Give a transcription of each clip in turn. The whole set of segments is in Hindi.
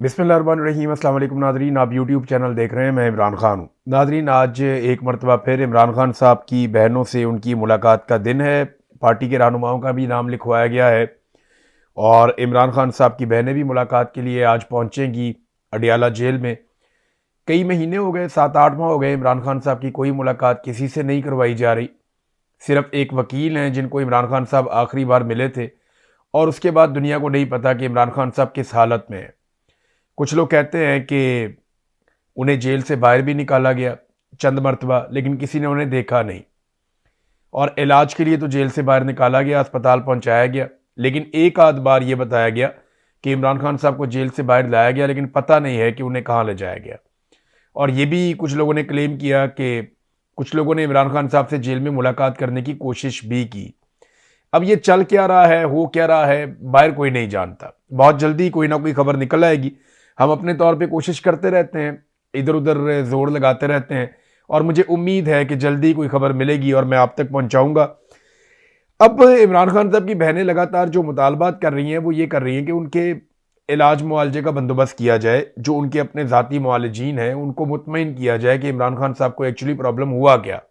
बिस्मिल्लाहिर्रहमानिर्रहीम। अस्सलाम वालेकुम नादरीन, आप यूट्यूब चैनल देख रहे हैं। मैं इमरान खान हूँ। नादरीन, आज एक मरतबा फिर इमरान खान साहब की बहनों से उनकी मुलाकात का दिन है। पार्टी के रहनुमाओं का भी नाम लिखवाया गया है और इमरान खान साहब की बहनें भी मुलाकात के लिए आज पहुँचेंगी अडियाला जेल में। कई महीने हो गए, 7-8 माह हो गए, इमरान खान साहब की कोई मुलाकात किसी से नहीं करवाई जा रही। सिर्फ एक वकील हैं जिनको इमरान खान साहब आखिरी बार मिले थे और उसके बाद दुनिया को नहीं पता कि इमरान खान साहब किस हालत में है। कुछ लोग कहते हैं कि उन्हें जेल से बाहर भी निकाला गया चंद मरतबा, लेकिन किसी ने उन्हें देखा नहीं। और इलाज के लिए तो जेल से बाहर निकाला गया, अस्पताल पहुंचाया गया, लेकिन एक आध बार ये बताया गया कि इमरान खान साहब को जेल से बाहर लाया गया, लेकिन पता नहीं है कि उन्हें कहाँ ले जाया गया। और ये भी कुछ लोगों ने क्लेम किया कि कुछ लोगों ने इमरान खान साहब से जेल में मुलाकात करने की कोशिश भी की। अब ये चल क्या रहा है, हो क्या रहा है, बाहर कोई नहीं जानता। बहुत जल्दी कोई ना कोई खबर निकल आएगी। हम अपने तौर पे कोशिश करते रहते हैं, इधर उधर जोर लगाते रहते हैं और मुझे उम्मीद है कि जल्दी कोई खबर मिलेगी और मैं आप तक पहुंचाऊंगा। अब इमरान खान साहब की बहनें लगातार जो मुतालबात कर रही हैं वो ये कर रही हैं कि उनके इलाज मुआलजे का बंदोबस्त किया जाए। जो उनके अपने ज़ाती मुआलजीन हैं उनको मुतमईन किया जाए कि इमरान खान साहब को एक्चुअली प्रॉब्लम हुआ क्या।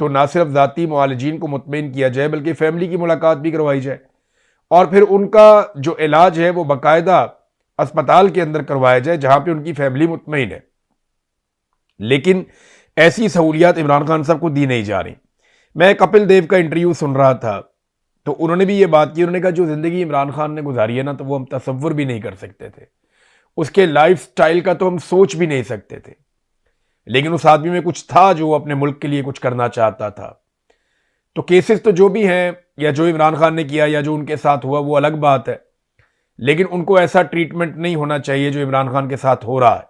तो ना सिर्फ ज़ाती मुआलजीन को मुतमईन किया जाए बल्कि फैमिली की मुलाकात भी करवाई जाए और फिर उनका जो इलाज है वो बाकायदा अस्पताल के अंदर करवाया जाए जहां पे उनकी फैमिली मुतमईन है। लेकिन ऐसी सहूलियात इमरान खान साहब को दी नहीं जा रही। मैं कपिल देव का इंटरव्यू सुन रहा था तो उन्होंने भी ये बात की। उन्होंने कहा जो जिंदगी इमरान खान ने गुजारी है ना, तो वो हम तसव्वुर भी नहीं कर सकते थे। उसके लाइफ स्टाइल का तो हम सोच भी नहीं सकते थे, लेकिन उस आदमी में कुछ था जो अपने मुल्क के लिए कुछ करना चाहता था। तो केसेस तो जो भी हैं या जो इमरान खान ने किया या जो उनके साथ हुआ वो अलग बात है, लेकिन उनको ऐसा ट्रीटमेंट नहीं होना चाहिए जो इमरान खान के साथ हो रहा है।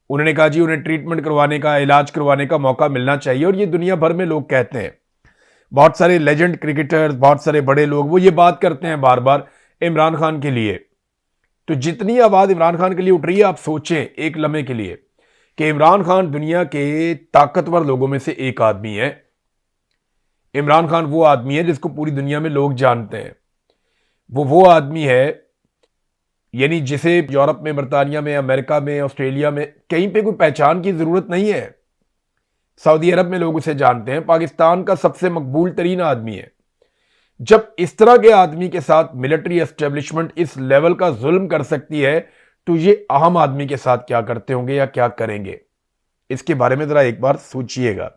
उन्होंने कहा जी उन्हें ट्रीटमेंट करवाने का, इलाज करवाने का मौका मिलना चाहिए। और ये दुनिया भर में लोग कहते हैं, बहुत सारे लेजेंड क्रिकेटर्स, बहुत सारे बड़े लोग वो ये बात करते हैं बार बार इमरान खान के लिए। तो जितनी आवाज इमरान खान के लिए उठ रही है, आप सोचें एक लम्हे के लिए कि इमरान खान दुनिया के ताकतवर लोगों में से एक आदमी है। इमरान खान वो आदमी है जिसको पूरी दुनिया में लोग जानते हैं। वो आदमी है यानी जिसे यूरोप में, बरतानिया में, अमेरिका में, ऑस्ट्रेलिया में कहीं पे कोई पहचान की जरूरत नहीं है। सऊदी अरब में लोग उसे जानते हैं, पाकिस्तान का सबसे मकबूल तरीन आदमी है। जब इस तरह के आदमी के साथ मिलिट्री एस्टेब्लिशमेंट इस लेवल का जुल्म कर सकती है, तो ये आम आदमी के साथ क्या करते होंगे या क्या करेंगे, इसके बारे में जरा एक बार सोचिएगा।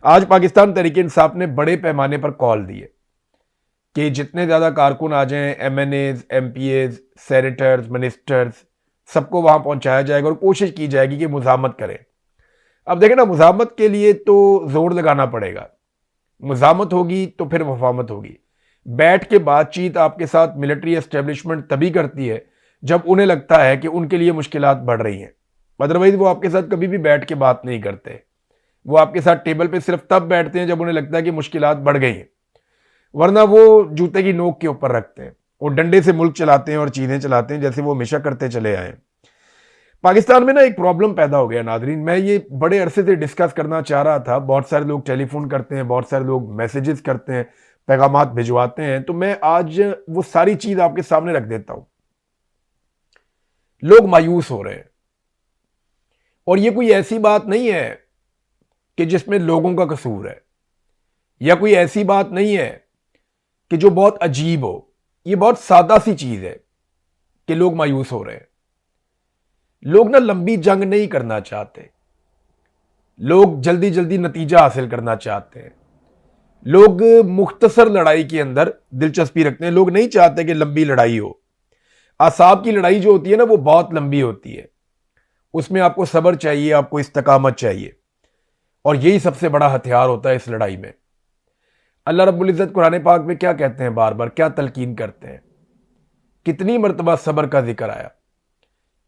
आज पाकिस्तान तहरीक इंसाफ ने बड़े पैमाने पर कॉल दिए कि जितने ज्यादा कारकुन आ जाएं, MNAs, MPAs, सेनेटर्स, मिनिस्टर्स, सबको वहां पहुंचाया जाएगा और कोशिश की जाएगी कि मुजामत करें। अब देखें ना, मुजामत के लिए तो जोर लगाना पड़ेगा। मुजामत होगी तो फिर वफामत होगी। बैठ के बातचीत आपके साथ मिलिट्री एस्टेब्लिशमेंट तभी करती है जब उन्हें लगता है कि उनके लिए मुश्किलात बढ़ रही हैं। अदरवाइज वो आपके साथ कभी भी बैठ के बात नहीं करते। वो आपके साथ टेबल पे सिर्फ तब बैठते हैं जब उन्हें लगता है कि मुश्किलात बढ़ गई हैं, वरना वो जूते की नोक के ऊपर रखते हैं। वो डंडे से मुल्क चलाते हैं और चीजें चलाते हैं जैसे वो हमेशा करते चले आए। पाकिस्तान में ना एक प्रॉब्लम पैदा हो गया नादरीन, मैं ये बड़े अरसे से डिस्कस करना चाह रहा था। बहुत सारे लोग टेलीफोन करते हैं, बहुत सारे लोग मैसेजेस करते हैं, पैगामात भिजवाते हैं, तो मैं आज वो सारी चीज आपके सामने रख देता हूं। लोग मायूस हो रहे हैं और ये कोई ऐसी बात नहीं है कि जिसमें लोगों का कसूर है, या कोई ऐसी बात नहीं है कि जो बहुत अजीब हो। ये बहुत सादा सी चीज है कि लोग मायूस हो रहे हैं। लोग ना लंबी जंग नहीं करना चाहते, लोग जल्दी जल्दी नतीजा हासिल करना चाहते हैं। लोग मुख्तसर लड़ाई के अंदर दिलचस्पी रखते हैं। लोग नहीं चाहते कि लंबी लड़ाई हो। आसाब की लड़ाई जो होती है ना, वो बहुत लंबी होती है। उसमें आपको सब्र चाहिए, आपको इस्तकामत चाहिए, और यही सबसे बड़ा हथियार होता है इस लड़ाई में। अल्लाह रब्बुल इज़्ज़त कुरान पाक में क्या कहते हैं, बार बार क्या तलकीन करते हैं। कितनी मरतबा सब्र का जिक्र आया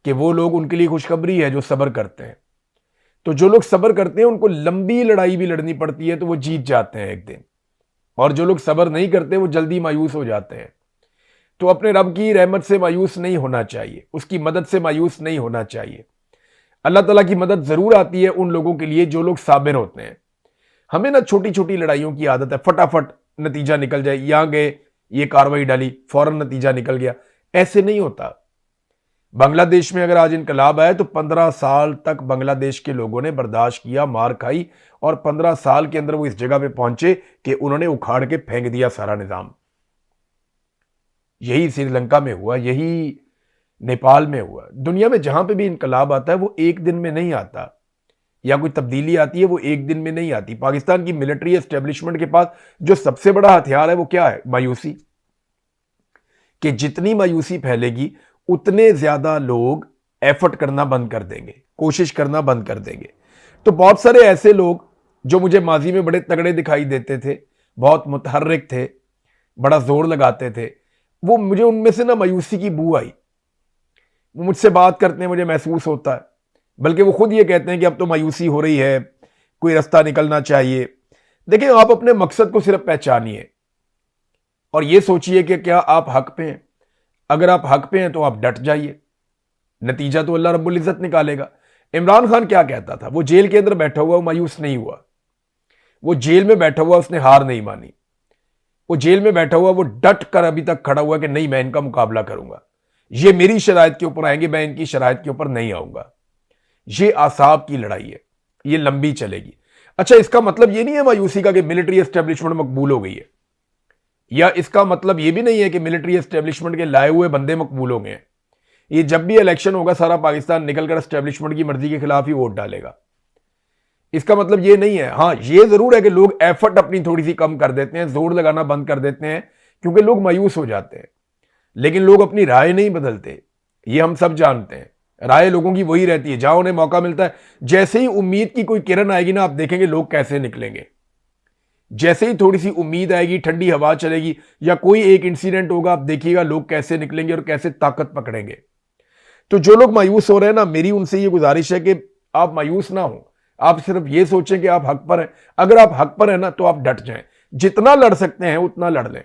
कि वो लोग, उनके लिए खुशखबरी है जो सब्र करते हैं। तो जो लोग सब्र करते हैं उनको लंबी लड़ाई भी लड़नी पड़ती है तो वो जीत जाते हैं एक दिन, और जो लोग सब्र नहीं करते वो जल्दी मायूस हो जाते हैं। तो अपने रब की रहमत से मायूस नहीं होना चाहिए, उसकी मदद से मायूस नहीं होना चाहिए। अल्लाह ताला की मदद जरूर आती है उन लोगों के लिए जो लोग साबिर होते हैं। हमें ना छोटी छोटी लड़ाइयों की आदत है, फटाफट नतीजा निकल जाए, यहां गए, ये कार्रवाई डाली, फौरन नतीजा निकल गया। ऐसे नहीं होता। बांग्लादेश में अगर आज इनकलाब आए तो 15 साल तक बांग्लादेश के लोगों ने बर्दाश्त किया, मार खाई, और 15 साल के अंदर वो इस जगह पे पहुंचे कि उन्होंने उखाड़ के फेंक दिया सारा निजाम। यही श्रीलंका में हुआ, यही नेपाल में हुआ। दुनिया में जहां पे भी इनकलाब आता है वो एक दिन में नहीं आता, या कोई तब्दीली आती है वो एक दिन में नहीं आती। पाकिस्तान की मिलिट्री एस्टेब्लिशमेंट के पास जो सबसे बड़ा हथियार है वो क्या है? मायूसी। कि जितनी मायूसी फैलेगी उतने ज्यादा लोग एफर्ट करना बंद कर देंगे, कोशिश करना बंद कर देंगे। तो बहुत सारे ऐसे लोग जो मुझे माजी में बड़े तगड़े दिखाई देते थे, बहुत मुतहर्रिक थे, बड़ा जोर लगाते थे, वो मुझे उनमें से ना मायूसी की बू आई। वो मुझसे बात करते हैं, मुझे महसूस होता है, बल्कि वो खुद ये कहते हैं कि अब तो मायूसी हो रही है, कोई रास्ता निकलना चाहिए। देखिए, आप अपने मकसद को सिर्फ पहचानिए और ये सोचिए कि क्या आप हक पे हैं। अगर आप हक पे हैं तो आप डट जाइए, नतीजा तो अल्लाह रब्बुल इज्जत निकालेगा। इमरान खान क्या कहता था? वो जेल के अंदर बैठा हुआ, वो मायूस नहीं हुआ। वो जेल में बैठा हुआ, उसने हार नहीं मानी। वो जेल में बैठा हुआ, वो डट कर अभी तक खड़ा हुआ कि नहीं, मैं इनका मुकाबला करूंगा, ये मेरी शराइत के ऊपर आएंगे, मैं इनकी शराइत के ऊपर नहीं आऊंगा। ये आसाब की लड़ाई है, ये लंबी चलेगी। अच्छा, इसका मतलब ये नहीं है मायूसी का कि मिलिट्री एस्टेब्लिशमेंट मकबूल हो गई है, या इसका मतलब ये भी नहीं है कि मिलिट्री एस्टेब्लिशमेंट के लाए हुए बंदे मकबूल हो गए हैं। ये जब भी इलेक्शन होगा सारा पाकिस्तान निकलकर एस्टेब्लिशमेंट की मर्जी के खिलाफ ही वोट डालेगा। इसका मतलब ये नहीं है। हाँ, ये जरूर है कि लोग एफर्ट अपनी थोड़ी सी कम कर देते हैं, जोर लगाना बंद कर देते हैं, क्योंकि लोग मायूस हो जाते हैं। लेकिन लोग अपनी राय नहीं बदलते, ये हम सब जानते हैं। राय लोगों की वही रहती है, जहां उन्हें मौका मिलता है। जैसे ही उम्मीद की कोई किरण आएगी ना, आप देखेंगे लोग कैसे निकलेंगे। जैसे ही थोड़ी सी उम्मीद आएगी, ठंडी हवा चलेगी या कोई एक इंसिडेंट होगा, आप देखिएगा लोग कैसे निकलेंगे और कैसे ताकत पकड़ेंगे। तो जो लोग मायूस हो रहे हैं ना, मेरी उनसे ये गुजारिश है कि आप मायूस ना हो, आप सिर्फ ये सोचें कि आप हक पर हैं। अगर आप हक पर हैं ना, तो आप डट जाएं, जितना लड़ सकते हैं उतना लड़ लें।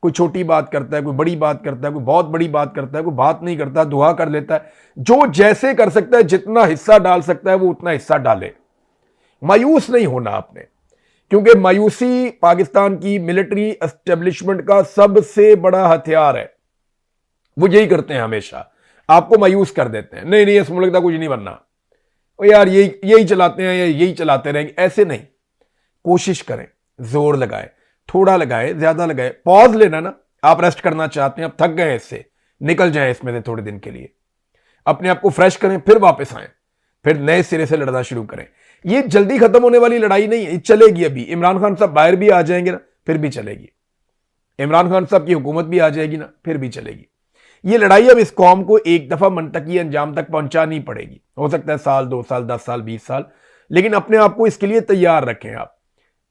कोई छोटी बात करता है, कोई बड़ी बात करता है, कोई बहुत बड़ी बात करता है, कोई बात नहीं करता, दुआ कर लेता है। जो जैसे कर सकता है, जितना हिस्सा डाल सकता है वो उतना हिस्सा डाले। मायूस नहीं होना आपने, क्योंकि मायूसी पाकिस्तान की मिलिट्री एस्टेब्लिशमेंट का सबसे बड़ा हथियार है। वो यही करते हैं, हमेशा आपको मायूस कर देते हैं। नहीं नहीं, इस मुल्क का कुछ नहीं बनना, ओ यार यही चलाते हैं या यही चलाते रहेंगे। ऐसे नहीं, कोशिश करें, जोर लगाएं, थोड़ा लगाएं, ज्यादा लगाएं। पॉज लेना ना, आप रेस्ट करना चाहते हैं, आप थक गए इससे, निकल जाएं इसमें से थोड़े दिन के लिए, अपने आप को फ्रेश करें, फिर वापस आएं, फिर नए सिरे से लड़ना शुरू करें। ये जल्दी खत्म होने वाली लड़ाई नहीं है, चलेगी। अभी इमरान खान साहब बाहर भी आ जाएंगे ना, फिर भी चलेगी। इमरान खान साहब की हुकूमत भी आ जाएगी ना, फिर भी चलेगी। ये लड़ाई अब इस कौम को एक दफा मंतकी अंजाम तक पहुंचानी पड़ेगी। हो सकता है साल, 2 साल, 10 साल, 20 साल, लेकिन अपने आप को इसके लिए तैयार रखें। आप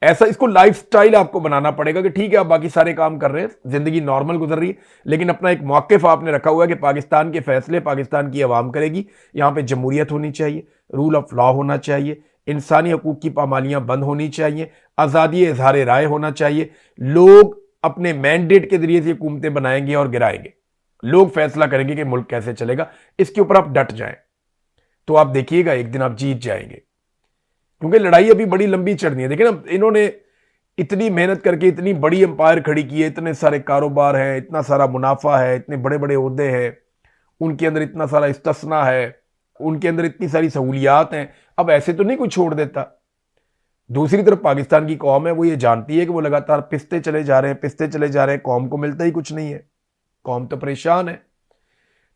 ऐसा इसको लाइफस्टाइल आपको बनाना पड़ेगा कि ठीक है, आप बाकी सारे काम कर रहे हैं, जिंदगी नॉर्मल गुजर रही है, लेकिन अपना एक मौक़िफ़ आपने रखा हुआ है कि पाकिस्तान के फैसले पाकिस्तान की आवाम करेगी। यहां पे जमहूरियत होनी चाहिए, रूल ऑफ लॉ होना चाहिए, इंसानी हकूक की पामालियां बंद होनी चाहिए, आज़ादी इज़हार राय होना चाहिए। लोग अपने मैंडेट के जरिए से हुकूमतें बनाएंगे और गिराएंगे। लोग फैसला करेंगे कि मुल्क कैसे चलेगा। इसके ऊपर आप डट जाएं तो आप देखिएगा एक दिन आप जीत जाएंगे, क्योंकि लड़ाई अभी बड़ी लंबी चढ़नी है। देखिए ना, इन्होंने इतनी मेहनत करके इतनी बड़ी एम्पायर खड़ी की है, इतने सारे कारोबार हैं, इतना सारा मुनाफा है, इतने बड़े बड़े ओहदे हैं, उनके अंदर इतना सारा इस्तिस्ना है, उनके अंदर इतनी सारी सहूलियात हैं। अब ऐसे तो नहीं कोई छोड़ देता। दूसरी तरफ पाकिस्तान की कौम है, वो ये जानती है कि वो लगातार पिसते चले जा रहे हैं, पिसते चले जा रहे हैं, कौम को मिलता ही कुछ नहीं है, कौम तो परेशान है।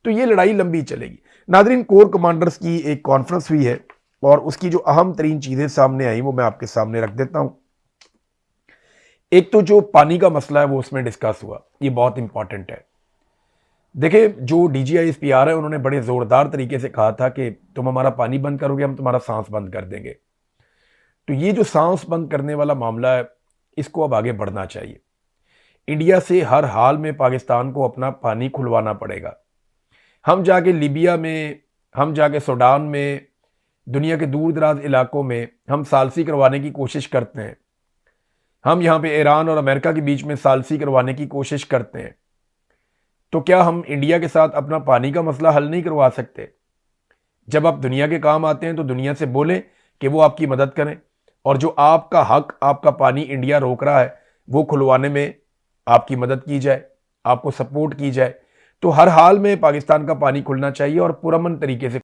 तो ये लड़ाई लंबी चलेगी। नादरीन, कोर कमांडर्स की एक कॉन्फ्रेंस हुई है और उसकी जो अहम तरीन चीजें सामने आई वो मैं आपके सामने रख देता हूं। एक तो जो पानी का मसला है वो उसमें डिस्कस हुआ, ये बहुत इंपॉर्टेंट है। देखिए, जो DGISPR है उन्होंने बड़े जोरदार तरीके से कहा था कि तुम हमारा पानी बंद करोगे, हम तुम्हारा सांस बंद कर देंगे। तो ये जो सांस बंद करने वाला मामला है, इसको अब आगे बढ़ना चाहिए। इंडिया से हर हाल में पाकिस्तान को अपना पानी खुलवाना पड़ेगा। हम जाके लीबिया में, हम जाके सूडान में, दुनिया के दूर दराज इलाकों में हम सालसी करवाने की कोशिश करते हैं। हम यहाँ पे ईरान और अमेरिका के बीच में सालसी करवाने की कोशिश करते हैं। तो क्या हम इंडिया के साथ अपना पानी का मसला हल नहीं करवा सकते? जब आप दुनिया के काम आते हैं तो दुनिया से बोलें कि वो आपकी मदद करें, और जो आपका हक, आपका पानी इंडिया रोक रहा है वो खुलवाने में आपकी मदद की जाए, आपको सपोर्ट की जाए। तो हर हाल में पाकिस्तान का पानी खुलना चाहिए और पुरअमन तरीके से